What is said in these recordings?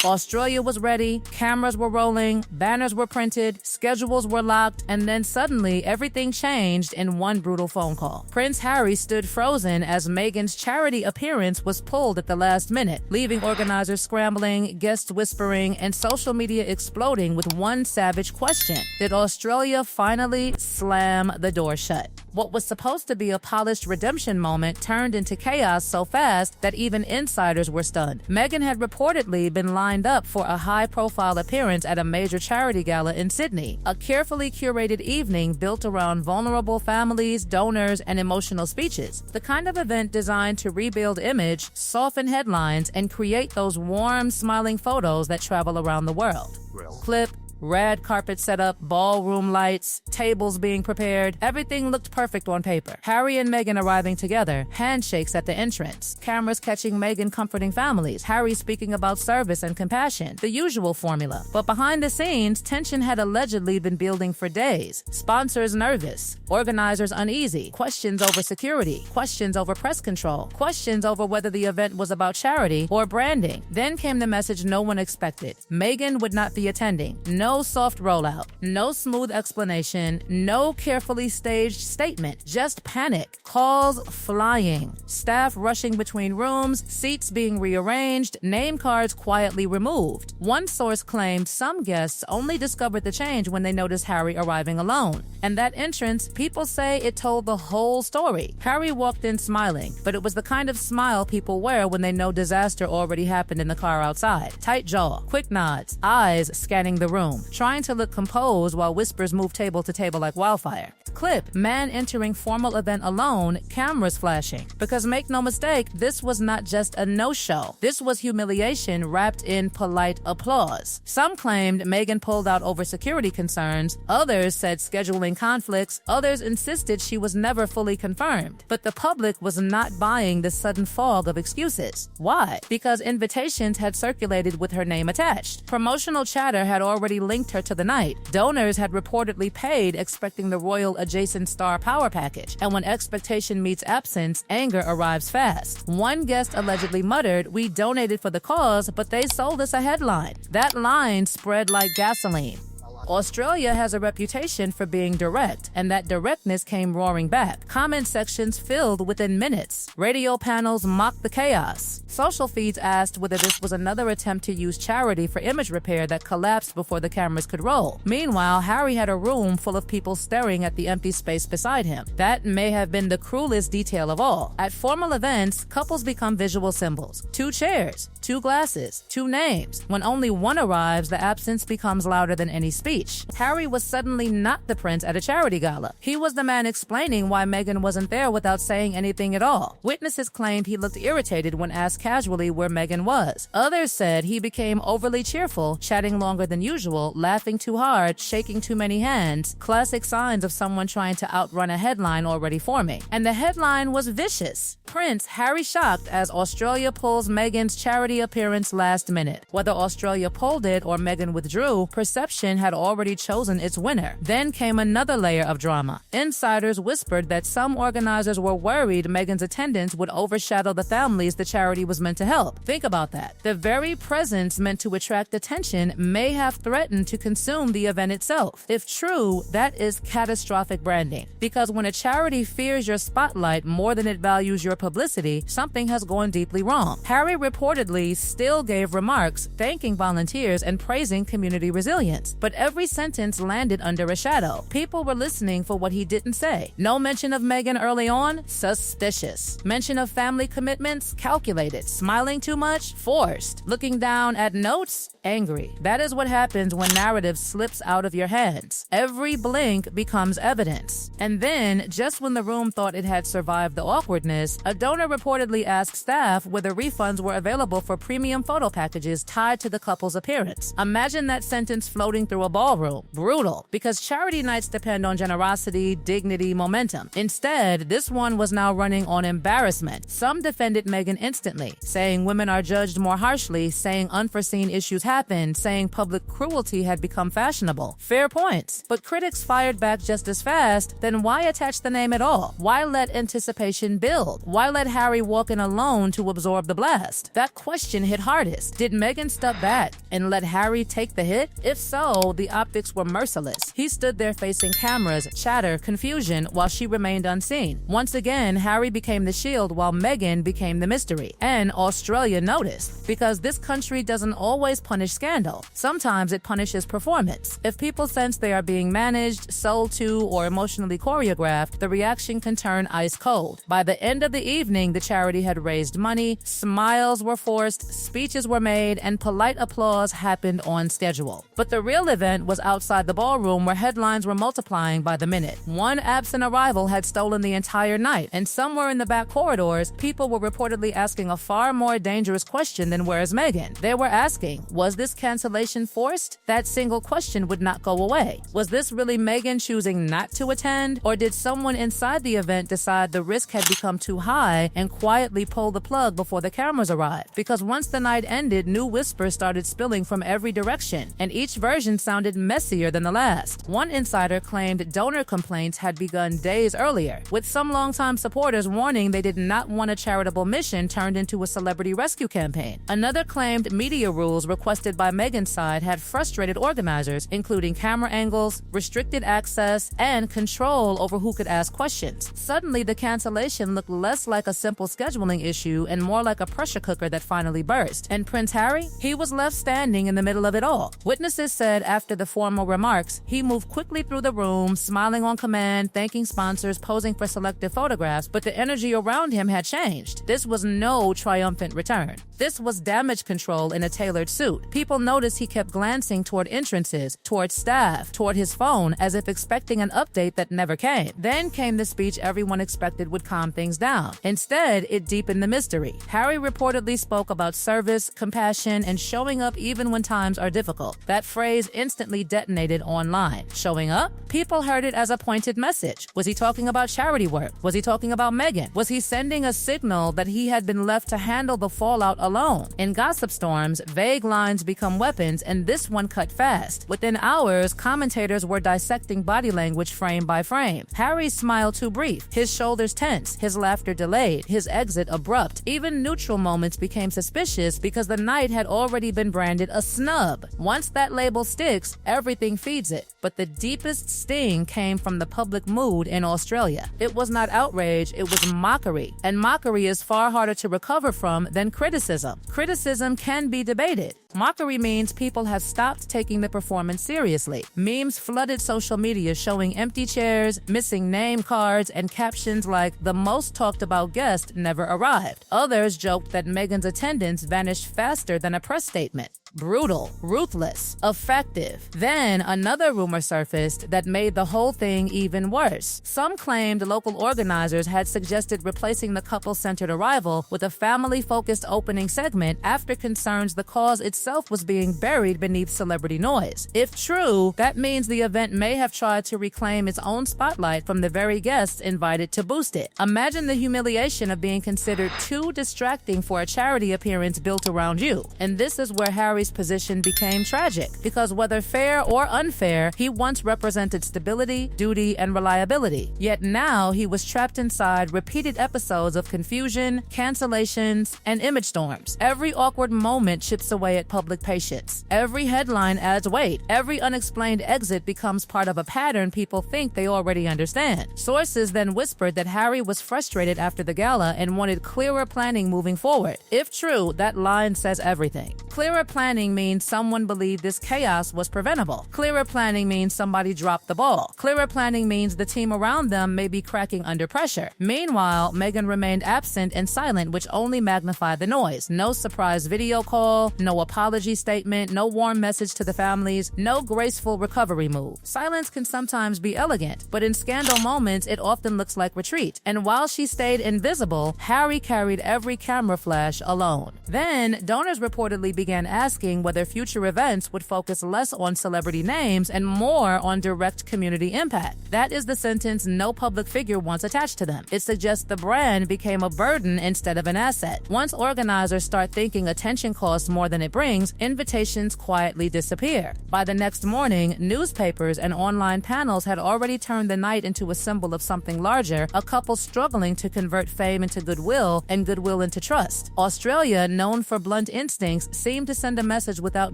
Australia was ready, cameras were rolling, banners were printed, schedules were locked, and then suddenly everything changed in one brutal phone call. Prince Harry stood frozen as Meghan's charity appearance was pulled at the last minute, leaving organizers scrambling, guests whispering, and social media exploding with one savage question: did Australia finally slam the door shut? What was supposed to be a polished redemption moment turned into chaos so fast that even insiders were stunned. Meghan had reportedly been lined up for a high-profile appearance at a major charity gala in Sydney, a carefully curated evening built around vulnerable families, donors, and emotional speeches. The kind of event designed to rebuild image, soften headlines, and create those warm, smiling photos that travel around the world. Clip, red carpet setup, ballroom lights, tables being prepared. Everything looked perfect on paper. Harry and Meghan arriving together, handshakes at the entrance, cameras catching Meghan comforting families, Harry speaking about service and compassion, the usual formula. But behind the scenes, tension had allegedly been building for days. Sponsors nervous, organizers uneasy, questions over security, questions over press control, questions over whether the event was about charity or branding. Then came the message no one expected. Meghan would not be attending. No soft rollout, no smooth explanation, no carefully staged statement, just panic, calls flying, staff rushing between rooms, seats being rearranged, name cards quietly removed. One source claimed some guests only discovered the change when they noticed Harry arriving alone. And that entrance, people say it told the whole story. Harry walked in smiling, but it was the kind of smile people wear when they know disaster already happened in the car outside. Tight jaw, quick nods, eyes scanning the room, trying to look composed while whispers move table to table like wildfire. Clip, man entering formal event alone, cameras flashing. Because make no mistake, this was not just a no-show. This was humiliation wrapped in polite applause. Some claimed Meghan pulled out over security concerns. Others said scheduling conflicts. Others insisted she was never fully confirmed. But the public was not buying the sudden fog of excuses. Why? Because invitations had circulated with her name attached. Promotional chatter had already linked her to the night. Donors had reportedly paid expecting the royal adjacent star power package. And when expectation meets absence, anger arrives fast. One guest allegedly muttered, "We donated for the cause, but they sold us a headline." That line spread like gasoline. Australia has a reputation for being direct, and that directness came roaring back. Comment sections filled within minutes. Radio panels mocked the chaos. Social feeds asked whether this was another attempt to use charity for image repair that collapsed before the cameras could roll. Meanwhile, Harry had a room full of people staring at the empty space beside him. That may have been the cruelest detail of all. At formal events, couples become visual symbols. 2 chairs, 2 glasses, 2 names. When only one arrives, the absence becomes louder than any speech. Harry was suddenly not the prince at a charity gala. He was the man explaining why Meghan wasn't there without saying anything at all. Witnesses claimed he looked irritated when asked casually where Meghan was. Others said he became overly cheerful, chatting longer than usual, laughing too hard, shaking too many hands, classic signs of someone trying to outrun a headline already forming. And the headline was vicious. Prince Harry shocked as Australia pulls Meghan's charity appearance last minute. Whether Australia pulled it or Meghan withdrew, perception had already chosen its winner. Then came another layer of drama. Insiders whispered that some organizers were worried Meghan's attendance would overshadow the families the charity was meant to help. Think about that. The very presence meant to attract attention may have threatened to consume the event itself. If true, that is catastrophic branding. Because when a charity fears your spotlight more than it values your publicity, something has gone deeply wrong. Harry reportedly still gave remarks thanking volunteers and praising community resilience. But every sentence landed under a shadow. People were listening for what he didn't say. No mention of Meghan early on? Suspicious. Mention of family commitments? Calculated. Smiling too much? Forced. Looking down at notes? Angry. That is what happens when narrative slips out of your hands. Every blink becomes evidence. And then, just when the room thought it had survived the awkwardness, a donor reportedly asked staff whether refunds were available for premium photo packages tied to the couple's appearance. Imagine that sentence floating through a ball ballroom. Brutal, because charity nights depend on generosity, dignity, momentum. Instead, this one was now running on embarrassment. Some defended Meghan instantly, saying women are judged more harshly, saying unforeseen issues happened, saying public cruelty had become fashionable. Fair points. But critics fired back just as fast. Then why attach the name at all? Why let anticipation build? Why let Harry walk in alone to absorb the blast? That question hit hardest. Did Meghan step back and let Harry take the hit? If so, the optics were merciless. He stood there facing cameras, chatter, confusion, while she remained unseen. Once again, Harry became the shield while Meghan became the mystery. And Australia noticed, because this country doesn't always punish scandal. Sometimes it punishes performance. If people sense they are being managed, sold to, or emotionally choreographed, the reaction can turn ice cold. By the end of the evening, the charity had raised money, smiles were forced, speeches were made, and polite applause happened on schedule. But the real event was outside the ballroom, where headlines were multiplying by the minute. One absent arrival had stolen the entire night, and somewhere in the back corridors, people were reportedly asking a far more dangerous question than "Where's Meghan?" They were asking, was this cancellation forced? That single question would not go away. Was this really Meghan choosing not to attend, or did someone inside the event decide the risk had become too high and quietly pull the plug before the cameras arrived? Because once the night ended, new whispers started spilling from every direction, and each version sounded messier than the last. One insider claimed donor complaints had begun days earlier, with some longtime supporters warning they did not want a charitable mission turned into a celebrity rescue campaign. Another claimed media rules requested by Meghan's side had frustrated organizers, including camera angles, restricted access, and control over who could ask questions. Suddenly, the cancellation looked less like a simple scheduling issue and more like a pressure cooker that finally burst. And Prince Harry? He was left standing in the middle of it all. Witnesses said after the formal remarks, he moved quickly through the room, smiling on command, thanking sponsors, posing for selective photographs, but the energy around him had changed. This was no triumphant return. This was damage control in a tailored suit. People noticed he kept glancing toward entrances, toward staff, toward his phone, as if expecting an update that never came. Then came the speech everyone expected would calm things down. Instead, it deepened the mystery. Harry reportedly spoke about service, compassion, and showing up even when times are difficult. That phrase instantly detonated online. Showing up? People heard it as a pointed message. Was he talking about charity work? Was he talking about Meghan? Was he sending a signal that he had been left to handle the fallout alone? In gossip storms, vague lines become weapons, and this one cut fast. Within hours, commentators were dissecting body language frame by frame. Harry's smile too brief, his shoulders tense, his laughter delayed, his exit abrupt. Even neutral moments became suspicious because the night had already been branded a snub. Once that label sticks, everything feeds it. But the deepest sting came from the public mood in Australia. It was not outrage, it was mockery. And mockery is far harder to recover from than criticism. Criticism can be debated. Mockery means people have stopped taking the performance seriously. Memes flooded social media showing empty chairs, missing name cards, and captions like, "The most talked about guest never arrived." Others joked that Meghan's attendance vanished faster than a press statement. Brutal, ruthless, effective. Then another rumor surfaced that made the whole thing even worse. Some claimed local organizers had suggested replacing the couple-centered arrival with a family-focused opening segment after concerns the cause itself was being buried beneath celebrity noise. If true, that means the event may have tried to reclaim its own spotlight from the very guests invited to boost it. Imagine the humiliation of being considered too distracting for a charity appearance built around you. And this is where Harry's position became tragic, because whether fair or unfair, he once represented stability, duty, and reliability. Yet now he was trapped inside repeated episodes of confusion, cancellations, and image storms. Every awkward moment chips away at public patience. Every headline adds weight. Every unexplained exit becomes part of a pattern people think they already understand. Sources then whispered that Harry was frustrated after the gala and wanted clearer planning moving forward. If true, that line says everything. Clearer planning means someone believed this chaos was preventable. Clearer planning means somebody dropped the ball. Clearer planning means the team around them may be cracking under pressure. Meanwhile, Meghan remained absent and silent, which only magnified the noise. No surprise video call, no apology statement, no warm message to the families, no graceful recovery move. Silence can sometimes be elegant, but in scandal moments, it often looks like retreat. And while she stayed invisible, Harry carried every camera flash alone. Then, donors reportedly began began asking whether future events would focus less on celebrity names and more on direct community impact. That is the sentence no public figure wants attached to them. It suggests the brand became a burden instead of an asset. Once organizers start thinking attention costs more than it brings, invitations quietly disappear. By the next morning, newspapers and online panels had already turned the night into a symbol of something larger, a couple struggling to convert fame into goodwill and goodwill into trust. Australia, known for blunt instincts, seemed to send a message without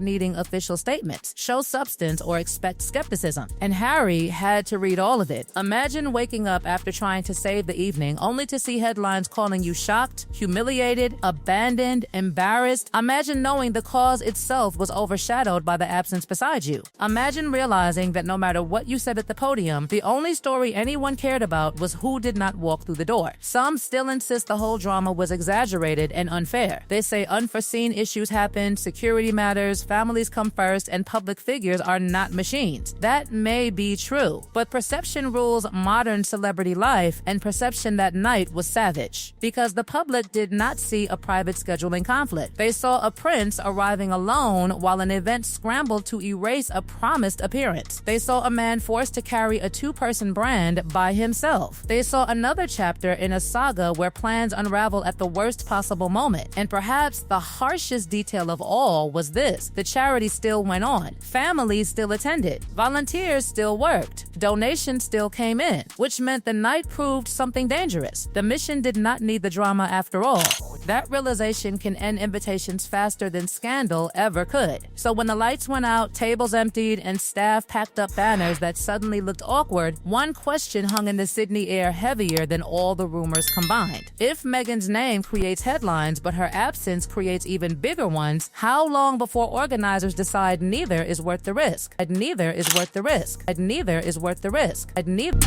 needing official statements, show substance or expect skepticism. And Harry had to read all of it. Imagine waking up after trying to save the evening only to see headlines calling you shocked, humiliated, abandoned, embarrassed. Imagine knowing the cause itself was overshadowed by the absence beside you. Imagine realizing that no matter what you said at the podium, the only story anyone cared about was who did not walk through the door. Some still insist the whole drama was exaggerated and unfair. They say unforeseen issues happen, security matters, families come first, and public figures are not machines. That may be true, but perception rules modern celebrity life, and perception that night was savage. Because the public did not see a private scheduling conflict. They saw a prince arriving alone while an event scrambled to erase a promised appearance. They saw a man forced to carry a two-person brand by himself. They saw another chapter in a saga where plans unravel at the worst possible moment. And perhaps the harshest detail of all was this: the charity still went on. Families still attended. Volunteers still worked. Donations still came in, which meant the night proved something dangerous. The mission did not need the drama after all. That realization can end invitations faster than scandal ever could. So when the lights went out, tables emptied, and staff packed up banners that suddenly looked awkward, one question hung in the Sydney air heavier than all the rumors combined. If Meghan's name creates headlines, but her absence creates even bigger ones, how long before organizers decide neither is worth the risk? Neither is worth the risk. Neither is worth the risk. Neither.